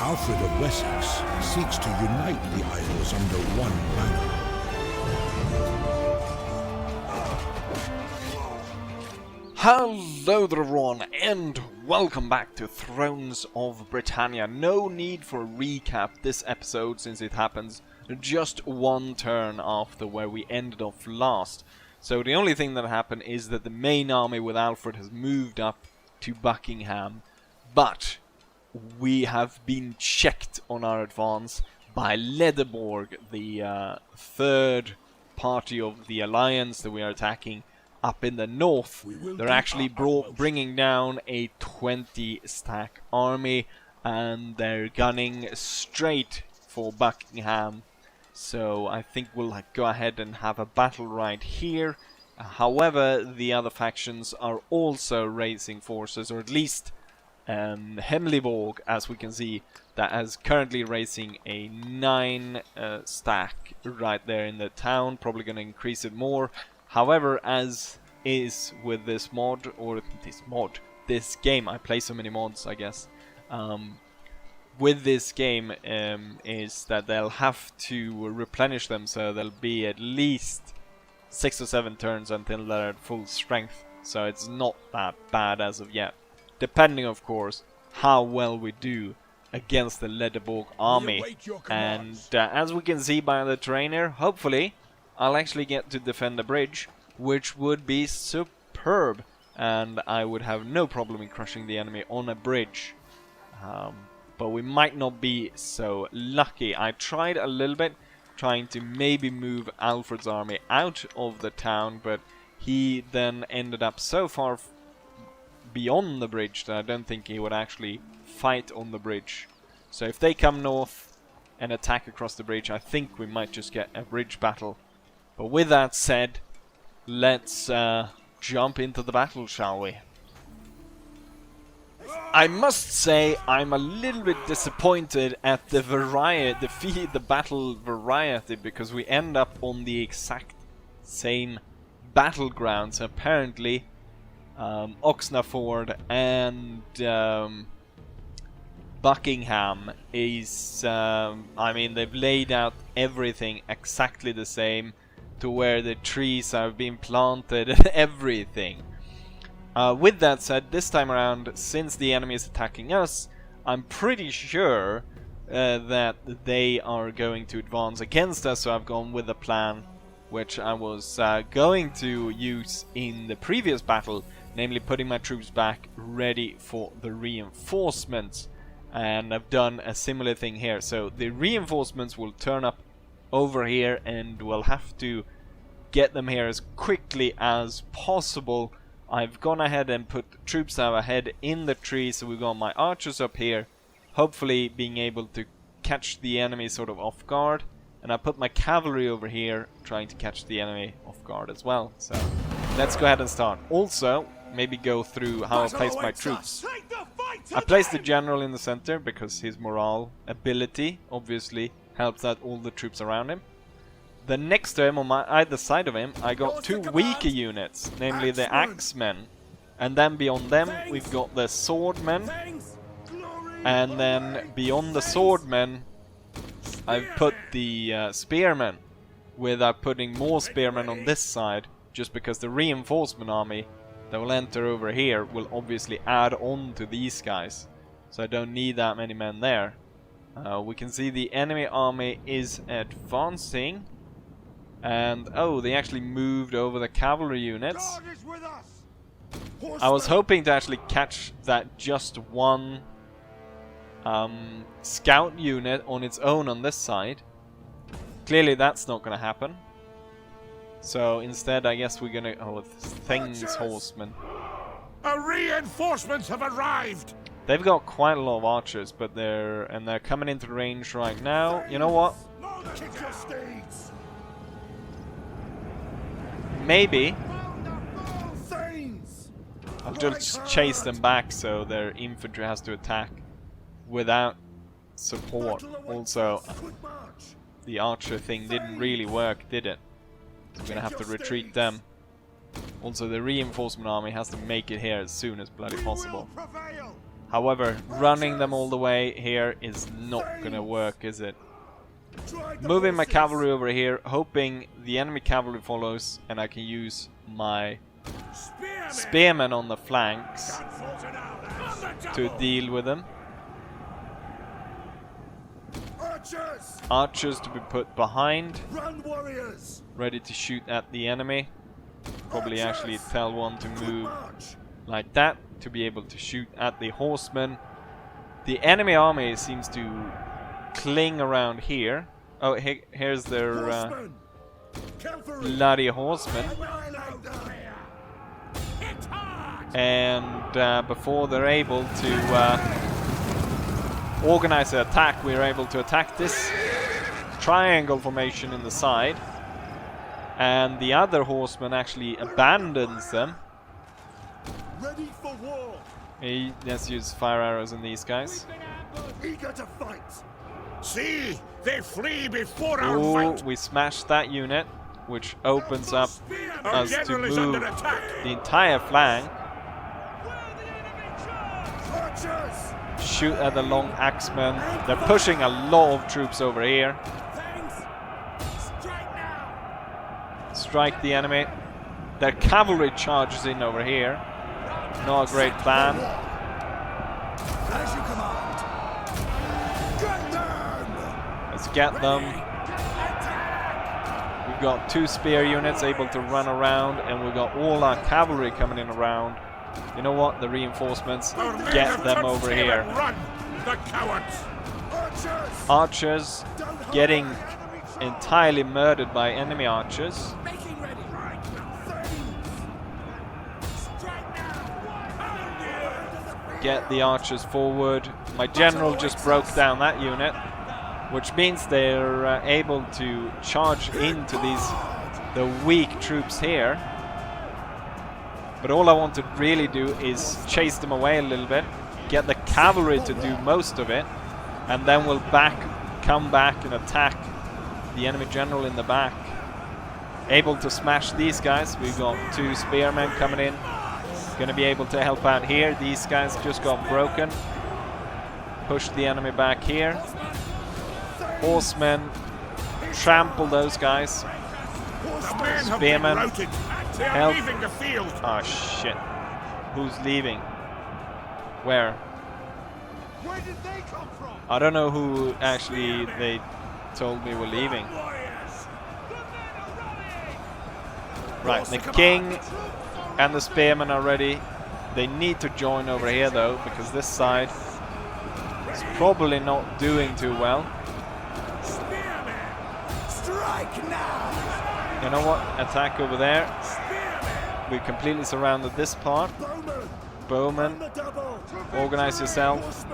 Alfred of Wessex seeks to unite the Isles under one banner. Hello there everyone, and welcome back to Thrones of Britannia. No need for a recap this episode since it happens just one turn after where we ended off last. So the only thing that happened is that the main army with Alfred has moved up to Buckingham, but we have been checked on our advance by Lederborg, the third party of the alliance that we are attacking up in the north. They're actually bringing down a 20-stack army, and they're gunning straight for Buckingham. So I think we'll go ahead and have a battle right here. However, the other factions are also raising forces, or at least Hemliborg, as we can see, that is currently raising a 9 stack right there in the town. Probably going to increase it more. However, as is with this mod, this game, I play so many mods, I guess, with this game is that they'll have to replenish them, so there'll be at least 6 or 7 turns until they're at full strength, so it's not that bad as of yet, depending of course how well we do against the Lederborg army. And as we can see by the terrain here, hopefully I'll actually get to defend the bridge, which would be superb, and I would have no problem in crushing the enemy on a bridge. But we might not be so lucky. I tried a little bit, trying to maybe move Alfred's army out of the town, but he then ended up so far beyond the bridge that I don't think he would actually fight on the bridge. So if they come north and attack across the bridge, I think we might just get a bridge battle. But with that said, let's jump into the battle, shall we? I must say I'm a little bit disappointed at the battle variety, because we end up on the exact same battlegrounds. Apparently, Oxnaford and Buckingham is, I mean, they've laid out everything exactly the same, to where the trees have been planted and everything. With that said, this time around, since the enemy is attacking us, I'm pretty sure that they are going to advance against us, so I've gone with the plan which I was going to use in the previous battle, namely putting my troops back ready for the reinforcements. And I've done a similar thing here, so the reinforcements will turn up over here, and we'll have to get them here as quickly as possible. I've gone ahead and put troops out ahead in the tree, so we've got my archers up here, hopefully being able to catch the enemy sort of off guard, and I put my cavalry over here trying to catch the enemy off guard as well. So let's go ahead and start. Also, maybe go through how I place my troops. I placed the general in the center because his morale ability obviously helps out all the troops around him. Then next to him, on either side of him, I got 2 weaker units, namely the axemen. And then beyond them, we've got the swordmen. And then beyond the swordmen, I've put the spearmen, without putting more spearmen on this side, just because the reinforcement army that will enter over here will obviously add on to these guys. So I don't need that many men there. We can see the enemy army is advancing. And oh, they actually moved over the cavalry units. I was hoping to actually catch that just one scout unit on its own on this side. Clearly that's not going to happen. So instead I guess we're going to... Oh, Thing's horsemen. Our reinforcements have arrived! They've got quite a lot of archers, but they're coming into range right now. You know what? Maybe I'll just chase them back so their infantry has to attack without support. Also, the archer thing didn't really work, did it? So we're gonna have to retreat them. Also, the reinforcement army has to make it here as soon as bloody possible. However, running them all the way here is not gonna work, is it? Moving my cavalry over here, hoping the enemy cavalry follows and I can use my spearmen on the flanks to deal with them. Archers to be put behind, ready to shoot at the enemy. Probably actually tell one to move like that to be able to shoot at the horsemen. The enemy army seems to cling around here. Oh, here's their bloody horsemen. And before they're able to organize an attack, we're able to attack this triangle formation in the side. And the other horseman actually abandons them. Ready for war. Let's use fire arrows on these guys. Eager to fight. See, they flee before our fight. We smashed that unit, which opens up us to move the entire flank. Shoot at the long axemen. They're pushing a lot of troops over here. Strike the enemy. Their cavalry charges in over here. Not a great plan. As you command. Let's get them. We've got 2 spear units able to run around, and we've got all our cavalry coming in around. You know what? The reinforcements, get them over here. Run, the cowards. Archers getting entirely murdered by enemy archers. Get the archers forward. My general just broke down that unit, which means they're able to charge into the weak troops here. But all I want to really do is chase them away a little bit, get the cavalry to do most of it, and then we'll come back and attack the enemy general in the back. Able to smash these guys. We've got 2 spearmen coming in. Gonna be able to help out here. These guys just got broken. Push the enemy back here. Horsemen, trample those guys. Spearmen, help. Leaving the field. Oh shit. Who's leaving? Where? Where did they come from? I don't know who actually they told me were leaving. Right, the king and the spearmen are ready. They need to join over here though, because this side is probably not doing too well. Strike now. You know what? Attack over there. We completely surrounded this part. Bowmen, organize yourself.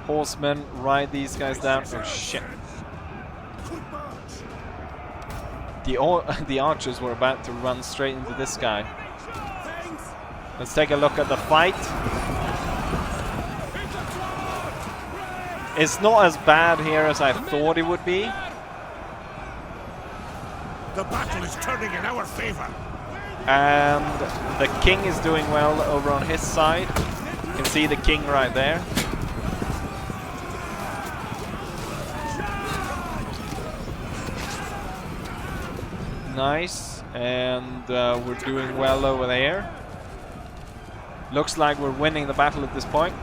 Horsemen, ride these guys down. Oh shit. The archers were about to run straight into this guy. Let's take a look at the fight. It's not as bad here as I thought it would be. The battle is turning in our favor. And the king is doing well over on his side. You can see the king right there. Nice. And we're doing well over there. Looks like we're winning the battle at this point.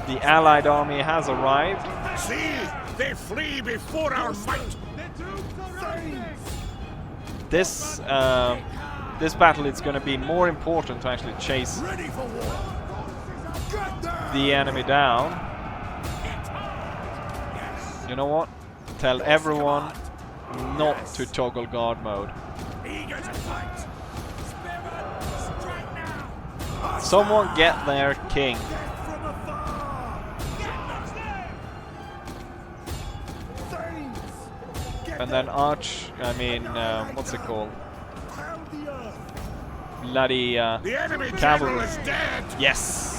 The allied army has arrived. See, they flee before our might. This battle is going to be more important to actually chase the enemy down. You know what? Tell everyone not to toggle guard mode. Someone get their king. And then what's it called? Bloody The enemy general cavalry. is dead. Yes!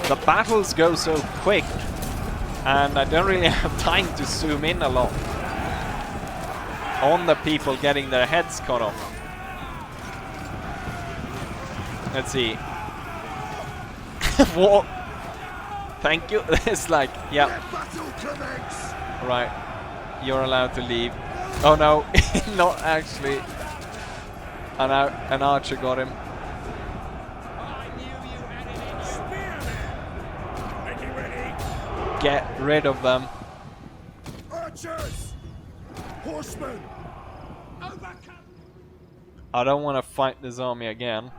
The battles go so quick, and I don't really have time to zoom in a lot. on the people getting their heads cut off. Let's see. What? Thank you. It's like, yeah. Right. You're allowed to leave. Oh no, not actually. An archer got him. Get rid of them. Archers! Horsemen! I don't want to fight this army again.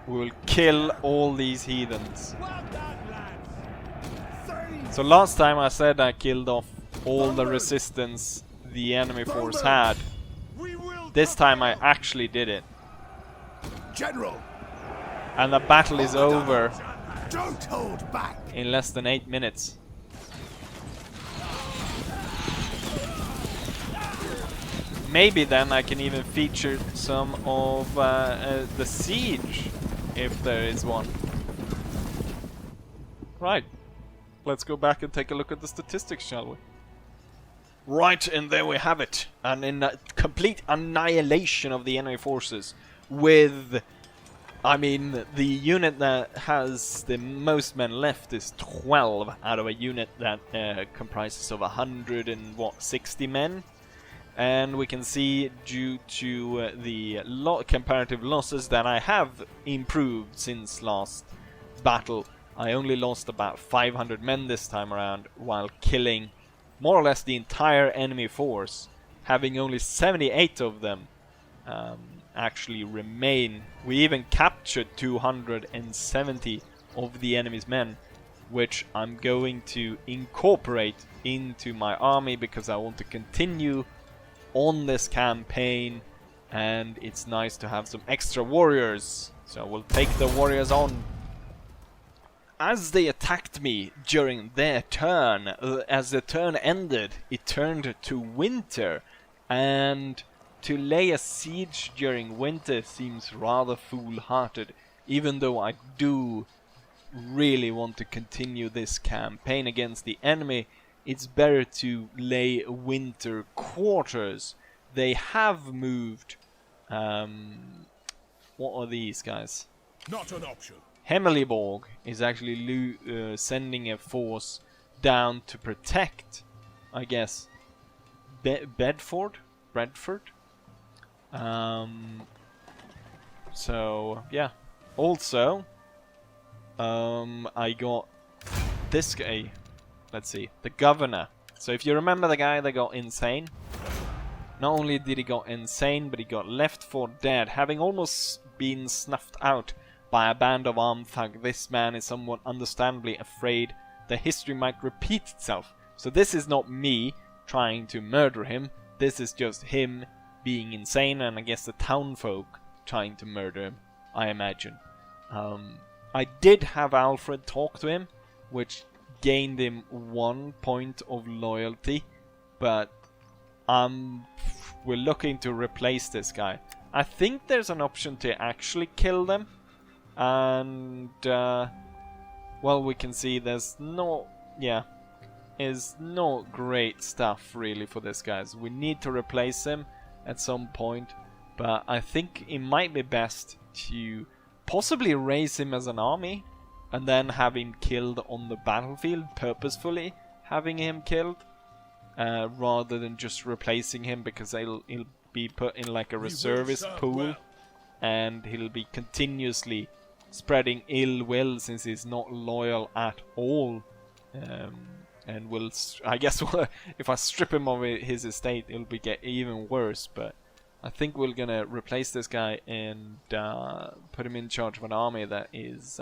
We'll kill all these heathens. So last time I said I killed off all the resistance the enemy force had. This time I actually did it. General! And the battle is over Don't hold back! in less than 8 minutes. Maybe then I can even feature some of the siege, if there is one. Right. Let's go back and take a look at the statistics, shall we? Right, and there we have it. And a complete annihilation of the enemy forces. With, I mean, the unit that has the most men left is 12 out of a unit that comprises of 160 men. And we can see, due to the comparative losses, that I have improved since last battle. I only lost about 500 men this time around, while killing more or less the entire enemy force, having only 78 of them actually remain. We even captured 270 of the enemy's men, which I'm going to incorporate into my army because I want to continue on this campaign, and it's nice to have some extra warriors. So we'll take the warriors on. As they attacked me during their turn, as the turn ended, it turned to winter, and to lay a siege during winter seems rather foolhardy, even though I do really want to continue this campaign against the enemy. It's better to lay winter quarters. They have moved. What are these guys? Not an option. Hemeliborg is actually sending a force down to protect, I guess, Bradford. So yeah. Also, I got this guy. Let's see, the governor. So if you remember the guy that got insane, not only did he got insane, but he got left for dead, having almost been snuffed out by a band of armed thugs. This man is somewhat understandably afraid that history might repeat itself. So this is not me trying to murder him, this is just him being insane, and I guess the townfolk trying to murder him, I imagine. I did have Alfred talk to him, which gained him 1 point of loyalty, but we're looking to replace this guy. I think there's an option to actually kill them, and well, we can see there's no great stuff really for this guy. So we need to replace him at some point, but I think it might be best to possibly raise him as an army and then have him killed on the battlefield, purposefully having him killed, rather than just replacing him, because he'll be put in like a reservist pool, and he'll be continuously spreading ill will since he's not loyal at all, and will, I guess, if I strip him of his estate, it'll get even worse. But I think we're gonna replace this guy and put him in charge of an army that is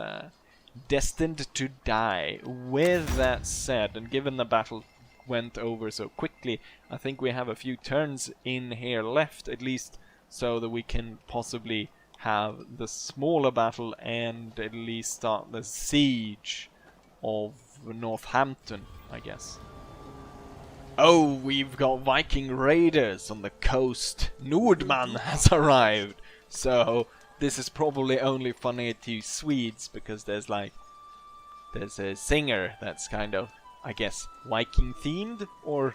destined to die. With that said, and given the battle went over so quickly, I think we have a few turns in here left, at least, so that we can possibly have the smaller battle and at least start the siege of Northampton, I guess. Oh, we've got Viking raiders on the coast. Nordman has arrived. So this is probably only funny to Swedes, because there's a singer that's kind of, I guess, Viking themed, or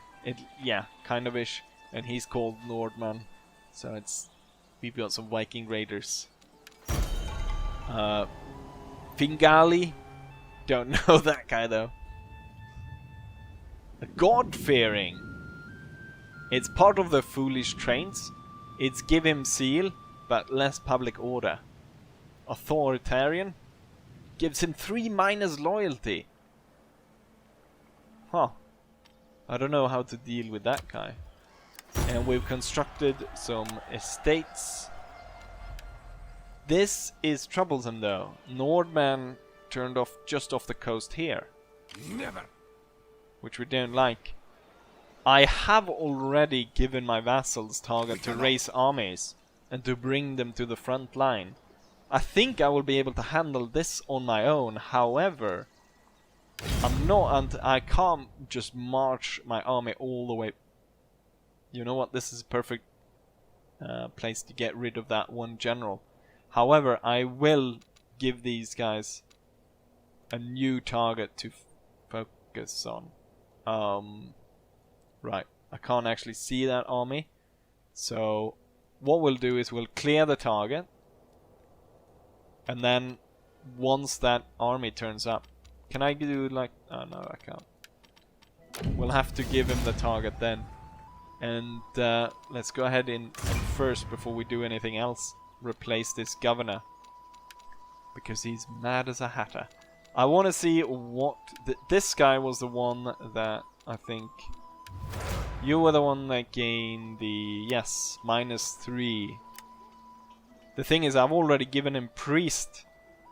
Yeah, kind of ish. And he's called Nordman. So we've got some Viking raiders. Fingali? Don't know that guy though. God-fearing. It's part of the foolish trains. It's give him zeal, but less public order. Authoritarian. Gives him 3 minus loyalty. Huh. I don't know how to deal with that guy. And we've constructed some estates. This is troublesome though. Nordman turned off just off the coast here. Never. Which we don't like. I have already given my vassals target to raise armies and to bring them to the front line. I think I will be able to handle this on my own. However, I can't just march my army all the way. You know what? This is a perfect place to get rid of that one general. However, I will give these guys a new target to focus on. Right, I can't actually see that army. So what we'll do is we'll clear the target. And then once that army turns up, can I do like... Oh no, I can't. We'll have to give him the target then. And let's go ahead and first, before we do anything else, replace this governor. Because he's mad as a hatter. I want to see what... this guy was the one that I think... You were the one that gained the... Yes, -3. The thing is, I've already given him priest.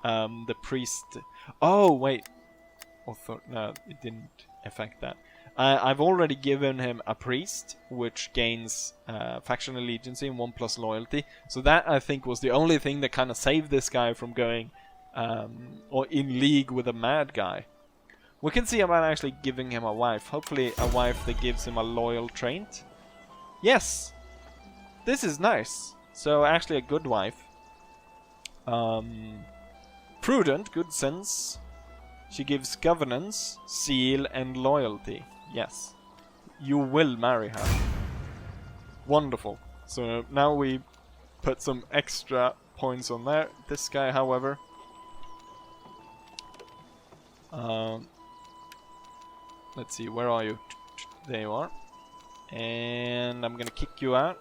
The priest... Oh, wait. No, it didn't affect that. I've already given him a priest, which gains faction allegiance and 1+ loyalty. So that, I think, was the only thing that kind of saved this guy from going or in league with a mad guy. We can see about actually giving him a wife. Hopefully a wife that gives him a loyal trait. Yes! This is nice. So actually a good wife. Prudent, good sense. She gives governance, zeal and loyalty. Yes. You will marry her. Wonderful. So now we put some extra points on there. This guy, however... let's see, where are you? There you are. And I'm gonna kick you out.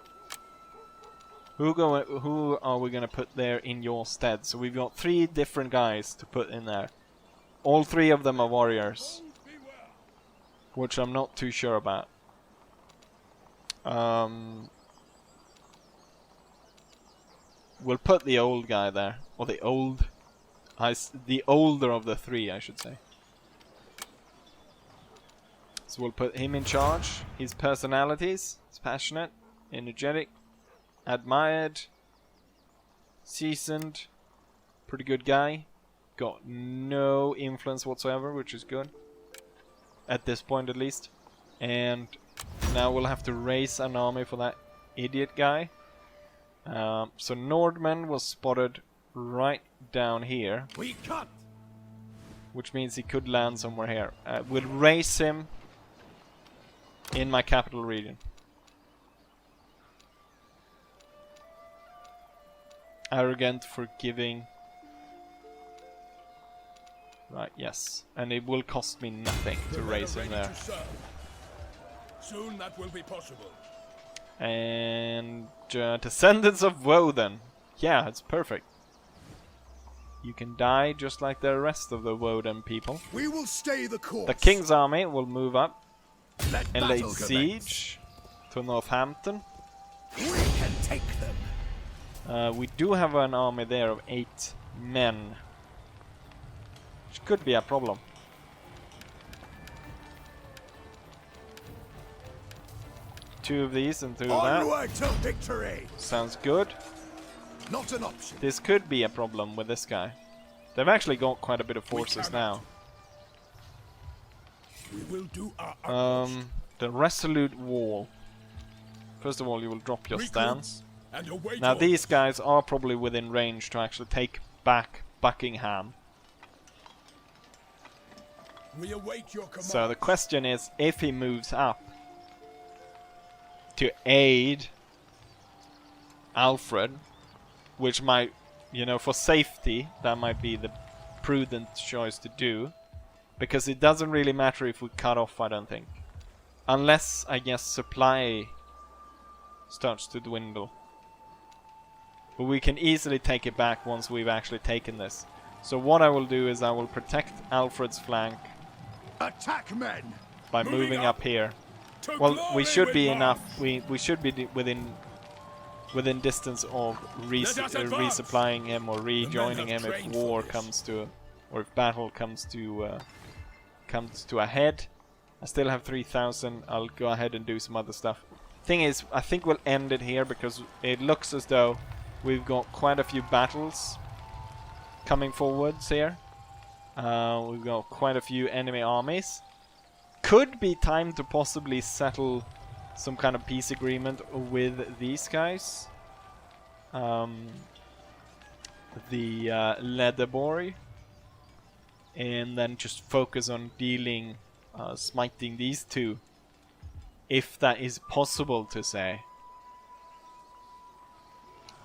Who are we gonna put there in your stead? So we've got 3 different guys to put in there. All 3 of them are warriors, which I'm not too sure about. We'll put the old guy there, or the older of the 3, I should say. So we'll put him in charge. His personalities: he's passionate, energetic, admired, seasoned, pretty good guy. Got no influence whatsoever, which is good. At this point at least. And now we'll have to raise an army for that idiot guy. So Nordman was spotted right down here. We cut. Which means he could land somewhere here. We'll raise him in my capital region. Arrogant, forgiving. Right, yes. And it will cost me nothing to raise him there. Soon that will be possible. And Descendants of Woden. Yeah, it's perfect. You can die just like the rest of the Woden people. We will stay the course. The King's army will move up and lay battle siege to Northampton. We can take them. We do have an army there of 8 men. Which could be a problem. Two of these and 2 of that. Onward to victory. Sounds good. Not an option. This could be a problem with this guy. They've actually got quite a bit of forces now. We will do our The Resolute Wall. First of all, you will drop your stance. and await Now orders. these guys are probably within range to actually take back Buckingham. We await your command. So the question is, if he moves up, to aid Alfred, which might, you know, for safety, that might be the prudent choice to do. Because it doesn't really matter if we cut off, I don't think. Unless, I guess, supply starts to dwindle. But we can easily take it back once we've actually taken this. So what I will do is I will protect Alfred's flank. Attack, men! By moving up here. Well, we should be enough. We should be within distance of resupplying him or rejoining him if war comes to, or if battle comes to a head. I still have 3,000. I'll go ahead and do some other stuff. Thing is, I think we'll end it here because it looks as though we've got quite a few battles coming forwards here. We've got quite a few enemy armies. Could be time to possibly settle some kind of peace agreement with these guys. The Lederborg. And then just focus on dealing, smiting these two. If that is possible to say.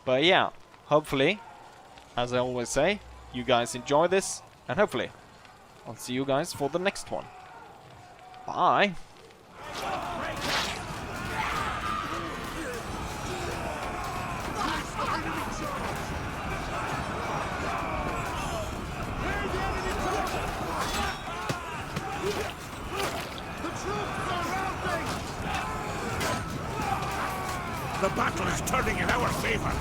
But yeah, hopefully, as I always say, you guys enjoy this. And hopefully, I'll see you guys for the next one. Bye. The battle is turning in our favor.